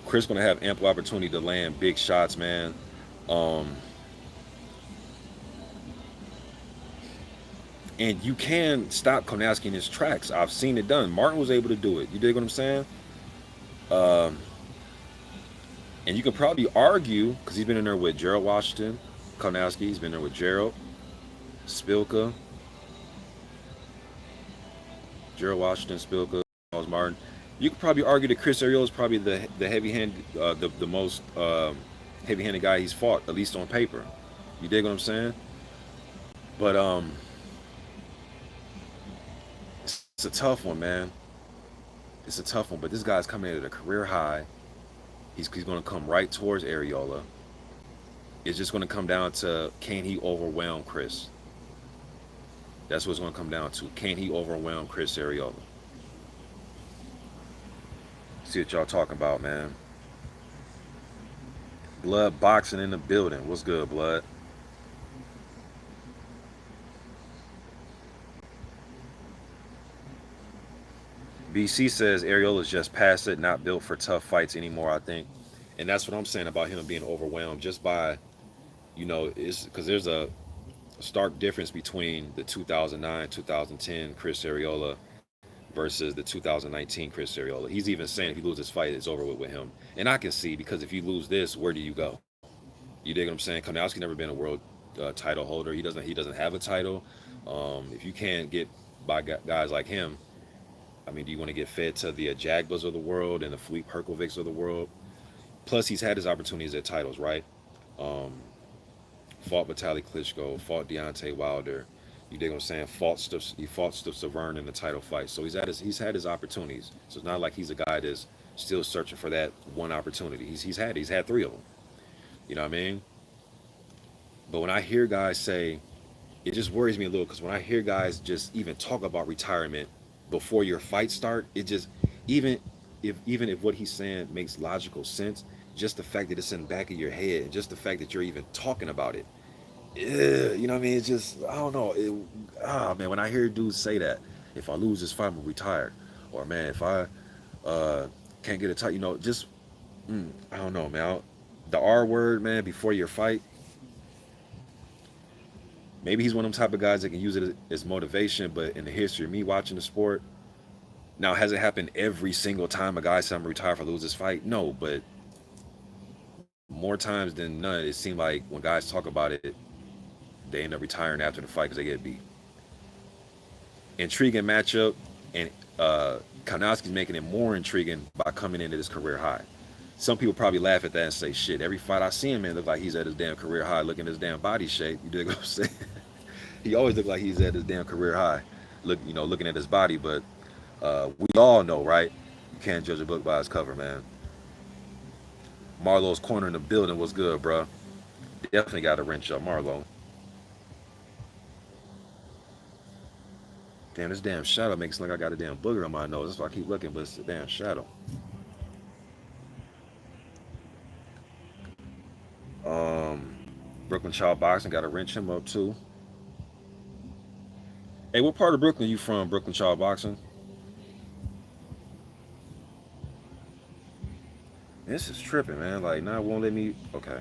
Speaker 1: Chris gonna have ample opportunity to land big shots, man. And you can stop Kownacki in his tracks. I've seen it done. Martin was able to do it. You dig what I'm saying? And you can probably argue, because he's been in there with Gerald Washington, Kownacki, he's been there with Gerald, Spilka, Charles Martin. You could probably argue that Chris Arreola is probably the most heavy-handed guy he's fought, at least on paper. You dig what I'm saying? But it's a tough one, man. It's a tough one. But this guy's coming in at a career high. He's going to come right towards Arreola. It's just going to come down to, can he overwhelm Chris? That's what it's going to come down to. Can he overwhelm Chris Arreola? See what y'all talking about, man. Blood boxing in the building. What's good, Blood? BC says Arreola's just past it, not built for tough fights anymore, I think. And that's what I'm saying about him being overwhelmed just by, it's because there's a stark difference between the 2009, 2010 Chris Arreola versus the 2019 Chris Arreola. He's even saying if he loses this fight, it's over with him. And I can see, because if you lose this, where do you go? You dig what I'm saying? Kownacki never been a world title holder. He doesn't have a title. If you can't get by guys like him, I mean, do you want to get fed to the Jagbas of the world and the Philippe Herkovics of the world? Plus, he's had his opportunities at titles, right? Um, Fought Vitaly Klitschko, fought Deontay Wilder. You dig what I'm saying? He fought Steve Severn in the title fight. So he's had his opportunities. So it's not like he's a guy that's still searching for that one opportunity. He's had three of them. You know what I mean? But when I hear guys say, it just worries me a little, because when I hear guys just even talk about retirement before your fight start, it just, even if what he's saying makes logical sense, just the fact that it's in the back of your head, and just the fact that you're even talking about it, you know what I mean? It's just, I don't know. Man, when I hear dudes say that, if I lose this fight, I'm retired, or man, if I can't get a title, just I don't know, man. The R word, man, before your fight. Maybe he's one of them type of guys that can use it as motivation, but in the history of me watching the sport, now has it happened every single time a guy said I'm retired if I lose this fight? No, but more times than none, it seemed like when guys talk about it, they end up retiring after the fight because they get beat. Intriguing matchup, and Kownacki's making it more intriguing by coming into this career high. Some people probably laugh at that and say, shit, every fight I see him in look like he's at his damn career high, looking at his damn body shape. You dig what I'm saying? He always look like he's at his damn career high, looking at his body. But we all know, right? You can't judge a book by its cover, man. Marlo's corner in the building was good, bro. Definitely got to wrench up Marlo. Damn, this damn shadow makes it like I got a damn booger on my nose. That's why I keep looking, but it's a damn shadow. Um, Brooklyn Child Boxing got to wrench him up too. Hey, what part of Brooklyn you from, Brooklyn Child Boxing? This is tripping, man. Like, now it won't let me. Okay.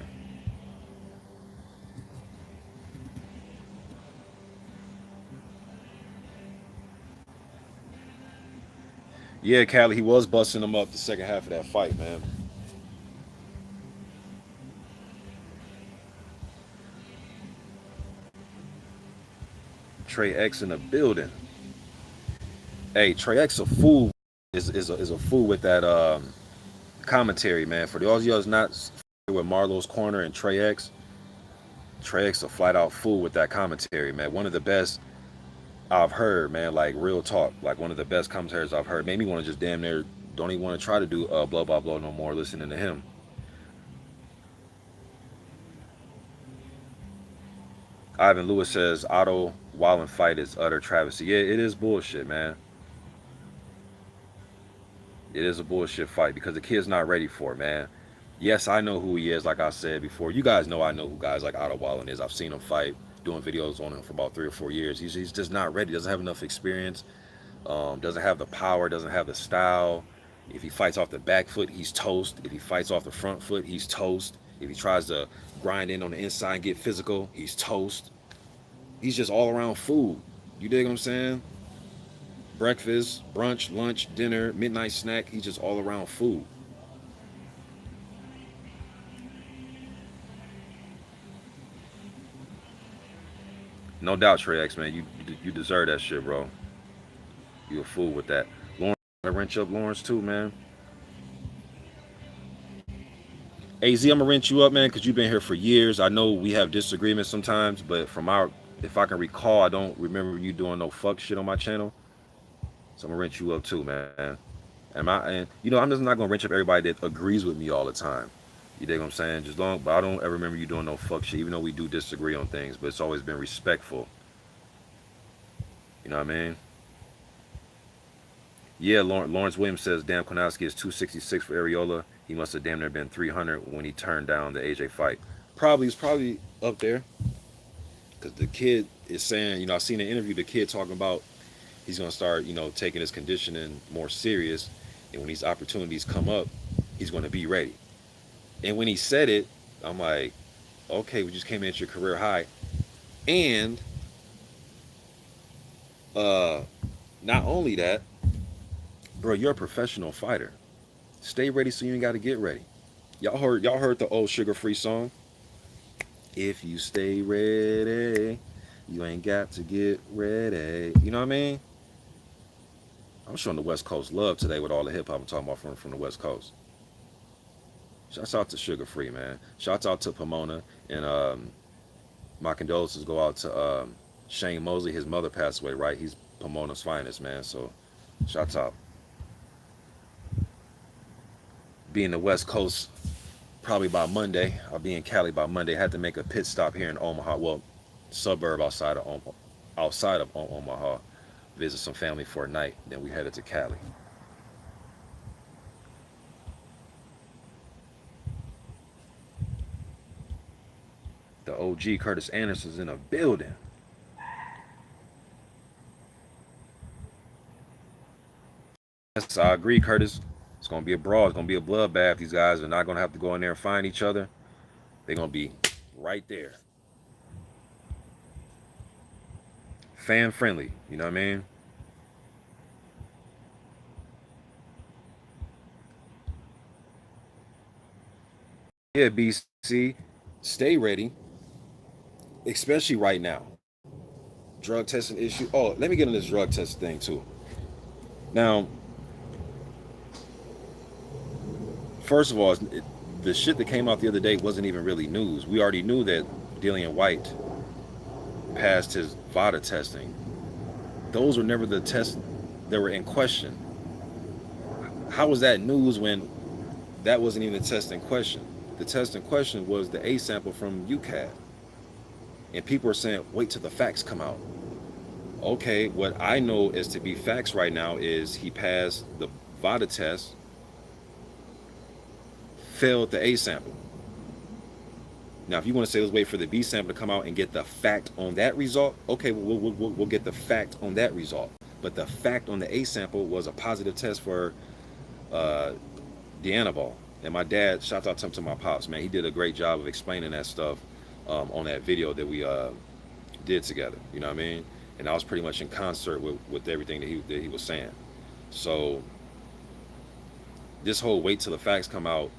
Speaker 1: Yeah, Cali, he was busting him up the second half of that fight, man. Trey X in the building. Hey, Trey X a fool is a fool with that commentary, man. For those of y'all not with Marlo's corner and Trey X a flat out fool with that commentary, man. One of the best I've heard, man. Like real talk, like one of the best commentaries I've heard. Made me want to just damn near don't even want to try to do blow by blow no more. Listening to him. Ivan Lewis says Otto Wallin fight is utter travesty. Yeah, it is bullshit, man. It is a bullshit fight because the kid's not ready for it, man. Yes, I know who he is, like I said before. You guys know I know who guys like Otto Wallin is. I've seen him fight, doing videos on him for about 3 or 4 years. He's just not ready. Doesn't have enough experience. Doesn't have the power. Doesn't have the style. If he fights off the back foot, he's toast. If he fights off the front foot, he's toast. If he tries to grind in on the inside and get physical, he's toast. He's just all around food. You dig what I'm saying? Breakfast, brunch, lunch, dinner, midnight snack. He's just all around food. No doubt, Trey X, man. You deserve that shit, bro. You a fool with that. Lawrence, I wrench up Lawrence too, man. AZ, I'm gonna wrench you up, man, because you've been here for years. I know we have disagreements sometimes, but if I can recall, I don't remember you doing no fuck shit on my channel. So I'm gonna wrench you up too, man. And I'm just not gonna wrench up everybody that agrees with me all the time. You dig what I'm saying? But I don't ever remember you doing no fuck shit, even though we do disagree on things. But it's always been respectful. You know what I mean? Yeah, Lawrence Williams says, damn, Kownacki is 266 for Arreola. He must have damn near been 300 when he turned down the AJ fight. He's probably up there. Because the kid is saying, I seen an interview, the kid talking about he's going to start, taking his conditioning more serious. And when these opportunities come up, he's going to be ready. And when he said it, I'm like, okay, we just came in at your career high. And not only that, Bro, you're a professional fighter. Stay ready so you ain't got to get ready. Y'all heard the old Sugar Free song? If you stay ready, you ain't got to get ready. You know what I mean? I'm showing the West Coast love today with all the hip hop I'm talking about from the West Coast. Shouts out to Sugar Free, man. Shouts out to Pomona. And my condolences go out to Shane Mosley. His mother passed away, right? He's Pomona's finest, man. So shouts out. Be in the West Coast probably by Monday. I'll be in Cali by Monday. I had to make a pit stop here in Omaha. Well, suburb outside of Omaha. Visit some family for a night. Then we headed to Cali. The OG Curtis Anderson's in a building. Yes, I agree, Curtis. It's gonna be a brawl. It's gonna be a bloodbath. These guys are not gonna have to go in there and find each other. They're gonna be right there. Fan friendly. You know what I mean? Yeah, BC. Stay ready. Especially right now. Drug testing issue. Oh, let me get on this drug test thing too. Now, first of all, the shit that came out the other day wasn't even really news. We already knew that Dillian White passed his VADA testing. Those were never the tests that were in question. How was that news when that wasn't even the test in question? The test in question was the A sample from UCAD. And people are saying, wait till the facts come out. Okay, what I know is to be facts right now is he passed the VADA test, failed the A sample. Now, if you want to say let's wait for the B sample to come out and get the fact on that result, okay, we'll get the fact on that result. But the fact on the A sample was a positive test for the antiball. And my dad, shout out to my pops, man. He did a great job of explaining that stuff on that video that we did together. You know what I mean? And I was pretty much in concert with everything that he was saying. So this whole wait till the facts come out,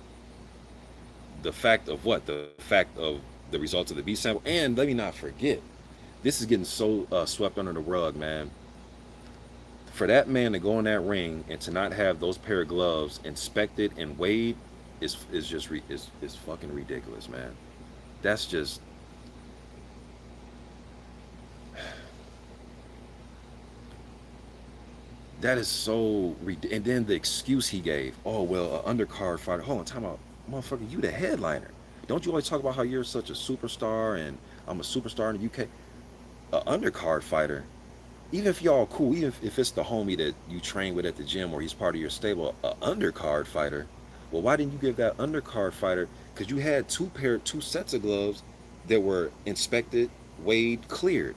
Speaker 1: the fact of what? The fact of the results of the B sample. And let me not forget, this is getting so swept under the rug, man. For that man to go in that ring and to not have those pair of gloves inspected and weighed is just is fucking ridiculous, man. That's just that is so and then the excuse he gave, oh well, undercard fighter. Hold on, time out, motherfucker, you the headliner. Don't you always talk about how you're such a superstar and I'm a superstar in the UK? A undercard fighter, even if y'all cool, even if it's the homie that you train with at the gym or he's part of your stable, a undercard fighter. Well, why didn't you give that undercard fighter? Because you had two sets of gloves that were inspected, weighed, cleared.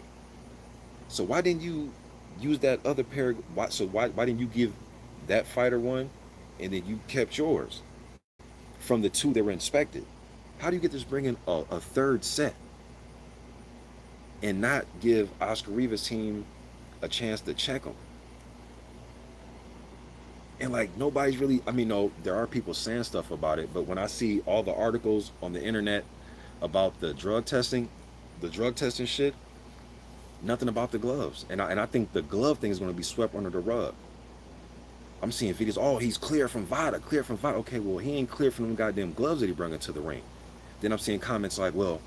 Speaker 1: So why didn't you use that other pair? Why didn't you give that fighter one, and then you kept yours from the two that were inspected? How do you get this bringing a third set and not give Oscar Rivas' team a chance to check them? And like nobody's really, I mean, no, there are people saying stuff about it, but when I see all the articles on the internet about the drug testing shit, nothing about the gloves. And I think the glove thing is going to be swept under the rug. I'm seeing videos, oh, he's clear from VADA, clear from VADA. Okay, well, he ain't clear from them goddamn gloves that he brought into the ring. Then I'm seeing comments like, well,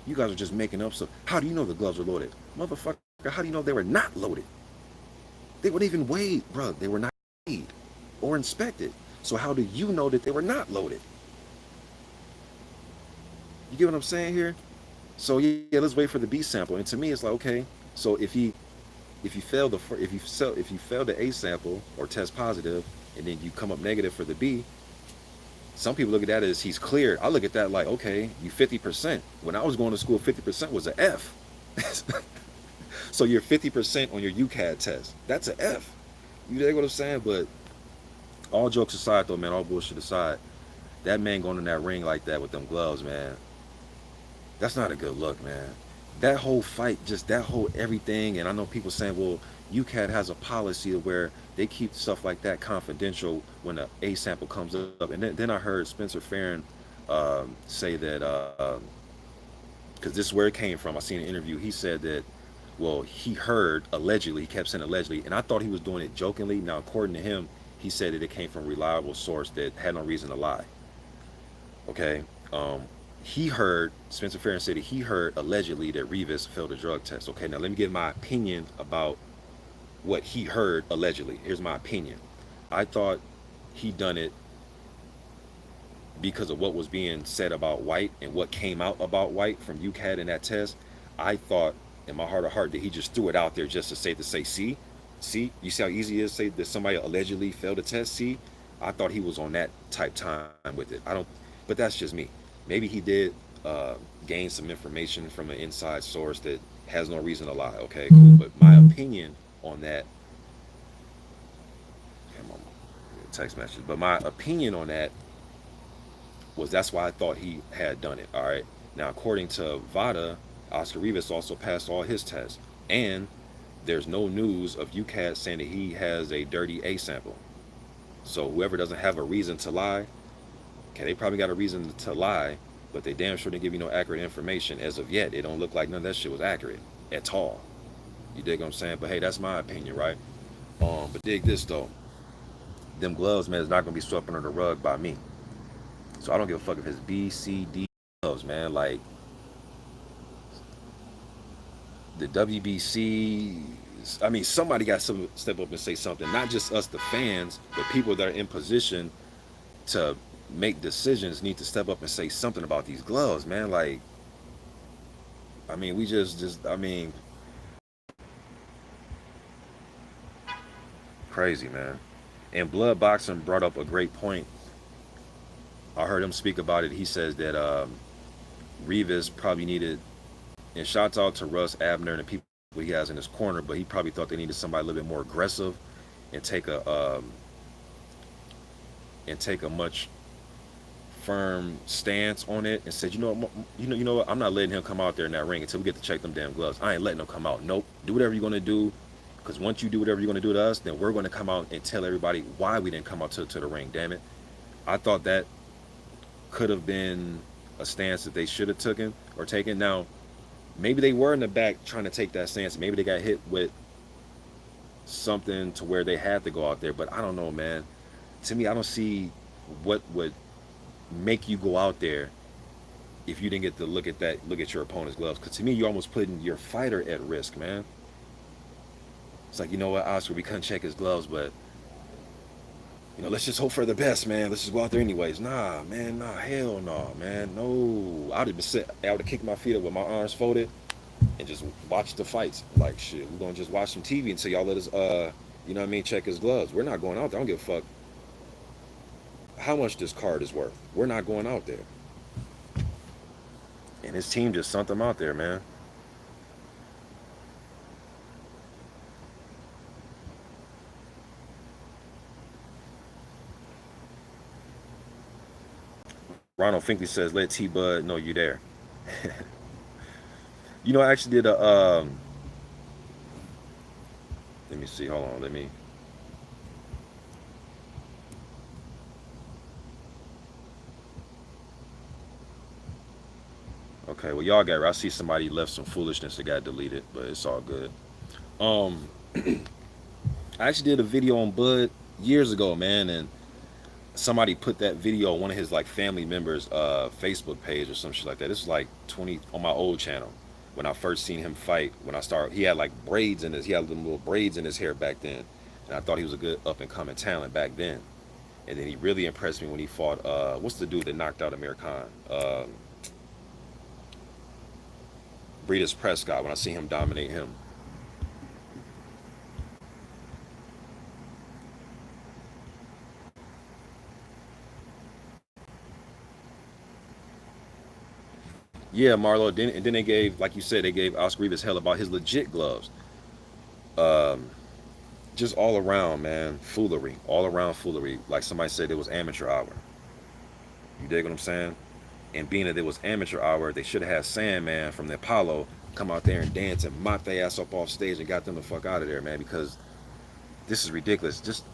Speaker 1: you guys are just making up stuff. How do you know the gloves are loaded? Motherfucker, how do you know they were not loaded? They weren't even weighed, bro. They were not weighed or inspected. So how do you know that they were not loaded? You get what I'm saying here? So yeah, let's wait for the B sample. And to me, it's like, okay, so if you fail the A sample or test positive, and then you come up negative for the B, some people look at that as he's cleared. I look at that like, okay, you 50%. When I was going to school, 50% was an F. So you're 50% on your UCAD test. That's an F. You dig what I'm saying? But all jokes aside, though, man, all bullshit aside, that man going in that ring like that with them gloves, man, that's not a good look, man. That whole fight, just that whole everything, and I know people saying, well, UCAD has a policy of where they keep stuff like that confidential when a A sample comes up. And then I heard Spencer Farron say that, because this is where it came from. I seen an interview. He said that, well, he heard allegedly, he kept saying allegedly, and I thought he was doing it jokingly. Now, according to him, he said that it came from a reliable source that had no reason to lie. Okay. Um, he heard, Spencer Farron said that he heard allegedly that Revis failed a drug test. Okay, now let me give my opinion about what he heard allegedly. Here's my opinion. I thought he done it because of what was being said about White and what came out about White from UCAD in that test. I thought in my heart of heart that he just threw it out there just to say, see, you see how easy it is to say that somebody allegedly failed a test. See, I thought he was on that type time with it. I don't, but that's just me. Maybe he did gain some information from an inside source that has no reason to lie. Okay, cool. But my opinion on that, text message. But my opinion on that was that's why I thought he had done it. All right. Now, according to Vada, Oscar Rivas also passed all his tests, and there's no news of UCAD saying that he has a dirty A sample. So whoever doesn't have a reason to lie, okay, they probably got a reason to lie, but they damn sure didn't give you no accurate information as of yet. It don't look like none of that shit was accurate at all. You dig what I'm saying? But hey, that's my opinion, right? But dig this though. Them gloves, man, is not gonna be swept under the rug by me. So I don't give a fuck if it's B, C, D gloves, man. Like the WBC, I mean, somebody got to step up and say something. Not just us, the fans, but people that are in position to make decisions need to step up and say something about these gloves, man. Like, I mean, we I mean, crazy, man. And Blood Boxing brought up a great point. I heard him speak about it. He says that Rivas probably needed, and shouts out to Russ Abner and the people he has in his corner, but he probably thought they needed somebody a little bit more aggressive and take a much firm stance on it, and said, you know what, I'm not letting him come out there in that ring until we get to check them damn gloves. I ain't letting him come out. Nope. Do whatever you're gonna do, because once you do whatever you're gonna do to us, then we're gonna come out and tell everybody why we didn't come out to the ring. Damn it. I thought that could have been a stance that they should have taken. Now, maybe they were in the back trying to take that stance. Maybe they got hit with something to where they had to go out there. But I don't know, man. To me, I don't see what would make you go out there if you didn't get to look at your opponent's gloves. Because to me, you're almost putting your fighter at risk, man. It's like, you know what, Oscar, we couldn't check his gloves, but let's just hope for the best, man. Let's just go out there anyways. Nah, man, nah, hell no, man. No. I would have kicked my feet up with my arms folded and just watch the fights. Like, shit, we're gonna just watch some TV until y'all let us you know what I mean, check his gloves. We're not going out there. I don't give a fuck how much this card is worth. We're not going out there. And his team just sent them out there, man. Ronald Finkley says, "Let T Bud know you there." I actually did a. Let me see. Hold on. Let me. Okay. Well, y'all got it. I see somebody left some foolishness that got deleted, but it's all good. Um, I actually did a video on Bud years ago, man, and somebody put that video on one of his like family members' Facebook page or some shit like that. This was like 20 on my old channel when I first seen him fight. When I started, he had like he had little braids in his hair back then, and I thought he was a good up and coming talent back then. And then he really impressed me when he fought. What's the dude that knocked out Amir Khan? Breeders Prescott. When I see him dominate him. Yeah, Marlo. And then they gave, like you said, they gave Oscar Rivas hell about his legit gloves. Um, just all around, man, foolery. All around foolery. Like somebody said, it was amateur hour. You dig what I'm saying? And being that it was amateur hour, they should have had Sandman from the Apollo come out there and dance and mop their ass up off stage and got them the fuck out of there, man, because this is ridiculous. Just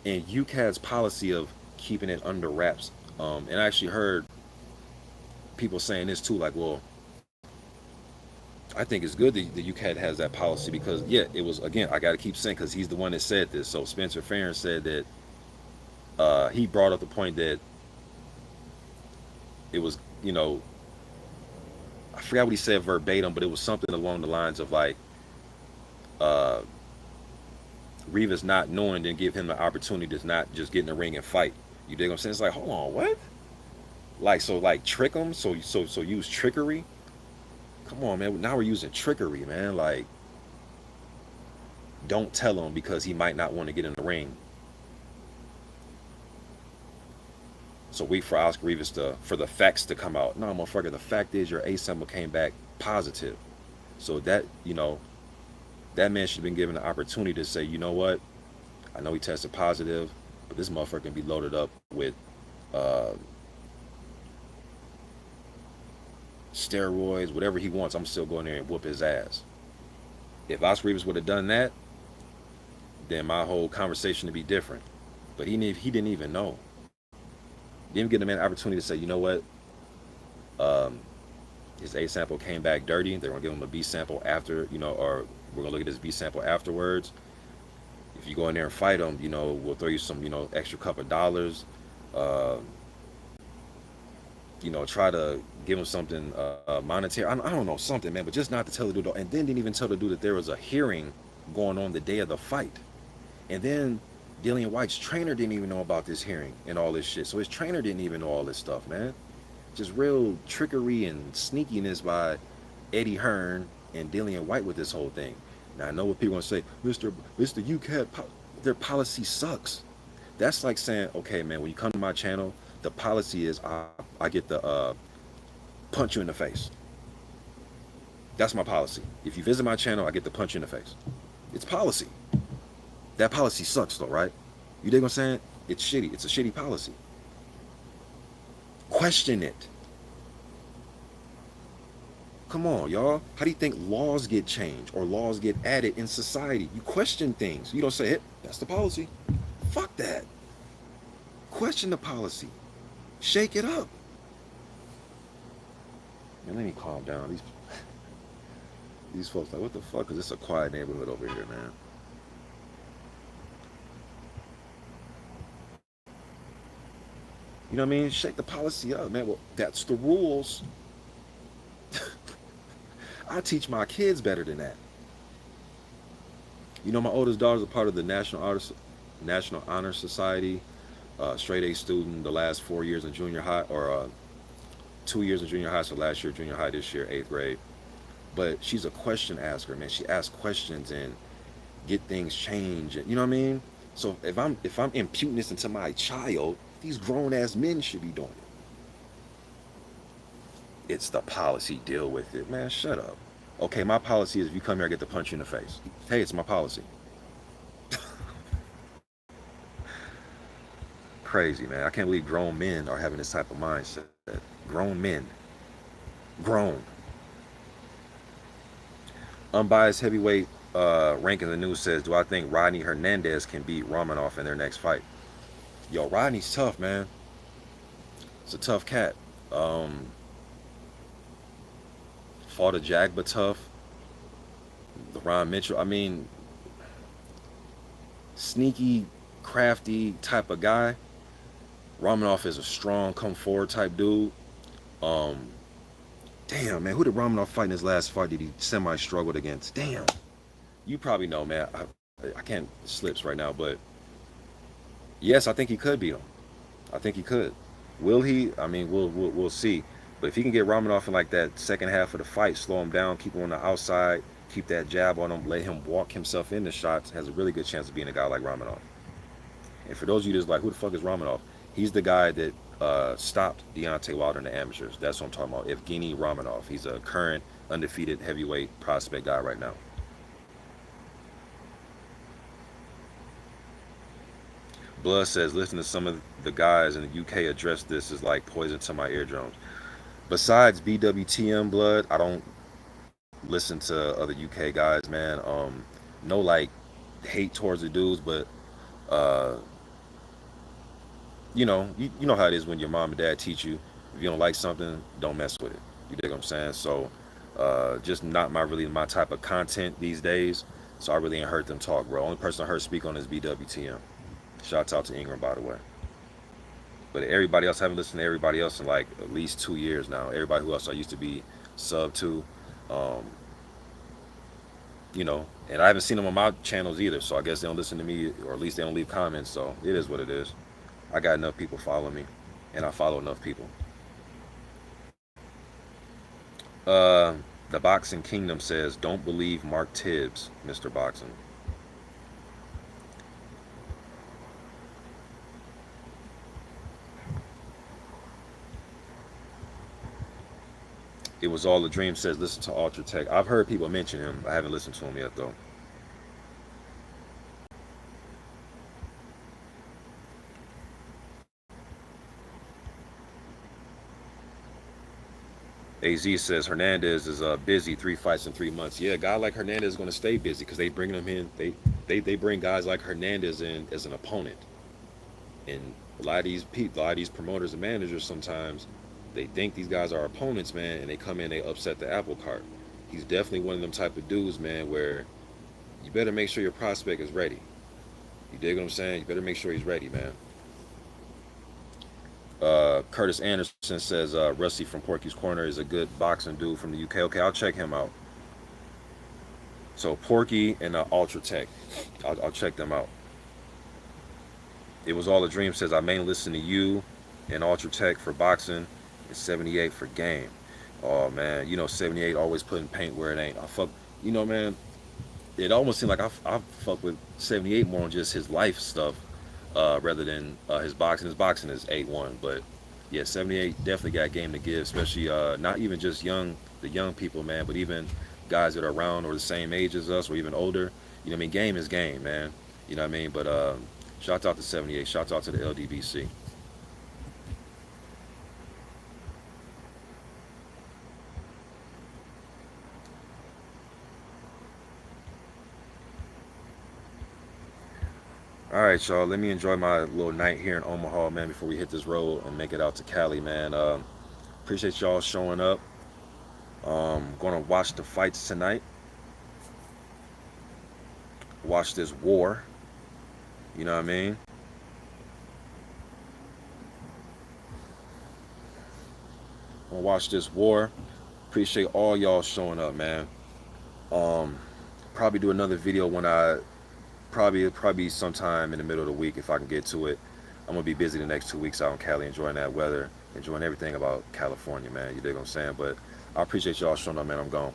Speaker 1: in UCAD's policy of keeping it under wraps. And I actually heard people saying this too, like, well, I think it's good that the UCAD has that policy because, yeah, it was, again, I got to keep saying because he's the one that said this. So Spencer Farron said that he brought up the point that it was, you know, I forgot what he said verbatim, but it was something along the lines of like, uh, Rivas not knowing didn't give him the opportunity to not just get in the ring and fight. You dig what I'm saying? It's like, hold on, what? Like, so like trick him? So use trickery? Come on, man. Now we're using trickery, man. Like, don't tell him because he might not want to get in the ring. So wait for Oscar Rivas for the facts to come out. No, motherfucker, the fact is your A-sample came back positive. So that, you know, that man should have been given the opportunity to say, you know what? I know he tested positive, but this motherfucker can be loaded up with steroids, whatever he wants. I'm still going there and whoop his ass. If Oscar Rivas would have done that, then my whole conversation would be different. But he didn't even know. Didn't give the man an opportunity to say, you know what? His A sample came back dirty. They're gonna give him a B sample after, you know, or we're gonna look at his B sample afterwards. If you go in there and fight him, you know, we'll throw you some, you know, extra couple of dollars. You know, try to give him something monetary. I don't know, something, man, but just not to tell the dude. And then didn't even tell the dude that there was a hearing going on the day of the fight. And then Dillian White's trainer didn't even know about this hearing and all this shit. So his trainer didn't even know all this stuff, man. Just real trickery and sneakiness by Eddie Hearn and Dillian White with this whole thing. Now I know what people want to say, Mr. UCAD, their policy sucks. That's like saying, okay, man, when you come to my channel, the policy is I get to punch you in the face. That's my policy. If you visit my channel, I get to punch you in the face. It's policy. That policy sucks though, right? You dig what I'm saying? It's shitty. It's a shitty policy. Question it. Come on, y'all. How do you think laws get changed or laws get added in society? You question things. You don't say, hey, that's the policy. Fuck that. Question the policy. Shake it up. Man, let me calm down. These folks like, what the fuck? Is this a quiet neighborhood over here, man? You know what I mean? Shake the policy up, man. Well, that's the rules. I teach my kids better than that. You know, my oldest daughter's a part of the National Honor Society, straight A student. The last 4 years in junior high, or 2 years in junior high. So last year junior high, this year 8th grade. But she's a question asker, man. She asks questions and get things changed. You know what I mean? So if I'm imputing this into my child, these grown ass men should be doing it. It's the policy, deal with it. Man, shut up. Okay, my policy is if you come here, I get to punch you in the face. Hey, it's my policy. Crazy, man. I can't believe grown men are having this type of mindset. Grown men. Grown. Unbiased heavyweight ranking the news says, do I think Rodney Hernandez can beat Romanov in their next fight? Yo, Rodney's tough, man. It's a tough cat. Fought a Jagba tough. Ron Mitchell, I mean, sneaky, crafty type of guy. Romanov is a strong, come forward type dude. Damn, man, who did Romanov fight in his last fight? Did he semi-struggled against? Damn. You probably know, man. I can't slips right now, but yes, I think he could beat him. I think he could. Will he? I mean, we'll see. But if he can get Romanov in like that second half of the fight, slow him down, keep him on the outside, keep that jab on him, let him walk himself into shots, has a really good chance of being a guy like Romanov. And for those of you that's like, who the fuck is Romanov? He's the guy that stopped Deontay Wilder in the amateurs. That's what I'm talking about. Evgeny Romanov. He's a current undefeated heavyweight prospect guy right now. Blood says, listen to some of the guys in the UK address this as like poison to my eardrums. Besides BWTM, Blood, I don't listen to other UK guys, man. No like hate towards the dudes, but uh, you know how it is when your mom and dad teach you, if you don't like something, don't mess with it. You dig what I'm saying? So just not my type of content these days. So I really ain't heard them talk, bro. Only person I heard speak on is BWTM. Shouts out to Ingram, by the way. But everybody else, I haven't listened to everybody else in like at least 2 years now. Everybody who else I used to be sub to, um, and I haven't seen them on my channels either. So I guess they don't listen to me, or at least they don't leave comments. So it is what it is. I got enough people following me, and I follow enough people. Uh, the Boxing Kingdom says, "Don't believe Mark Tibbs, Mr. Boxing." It was all a dream. Says, "Listen to Ultra Tech." I've heard people mention him. I haven't listened to him yet though. AZ says Hernandez is busy, 3 fights in 3 months. Yeah, a guy like Hernandez is going to stay busy because they bring him in. They bring guys like Hernandez in as an opponent, and a lot of these promoters and managers sometimes they think these guys are opponents, man, and they come in, they upset the apple cart. He's definitely one of them type of dudes, man, where you better make sure your prospect is ready. You dig what I'm saying? You better make sure he's ready, man. Curtis Anderson says Rusty from Porky's Corner is a good boxing dude from the UK. Okay, I'll check him out. So Porky and Ultra Tech, I'll check them out. It was all a dream. Says I mainly listen to you and Ultra Tech for boxing, and 78 for game. Oh man, 78 always putting paint where it ain't. I fuck, man. It almost seemed like I fuck with 78 more on just his life stuff, rather than his boxing. His boxing is 8-1, but yeah, 78 definitely got game to give, especially not even just the young people, man, but even guys that are around or the same age as us or even older. You know what I mean? Game is game, man. You know what I mean? But shout out to 78. Shout out to the LDBC. All right, y'all. Let me enjoy my little night here in Omaha, man, before we hit this road and make it out to Cali, man. Appreciate y'all showing up. Gonna watch the fights tonight. Watch this war. You know what I mean? Gonna watch this war. Appreciate all y'all showing up, man. Um, Probably do another video when I probably sometime in the middle of the week if I can get to it. I'm gonna be busy the next 2 weeks out in Cali, enjoying that weather, enjoying everything about California, man. You dig what I'm saying? But I appreciate y'all showing up, man. I'm gone.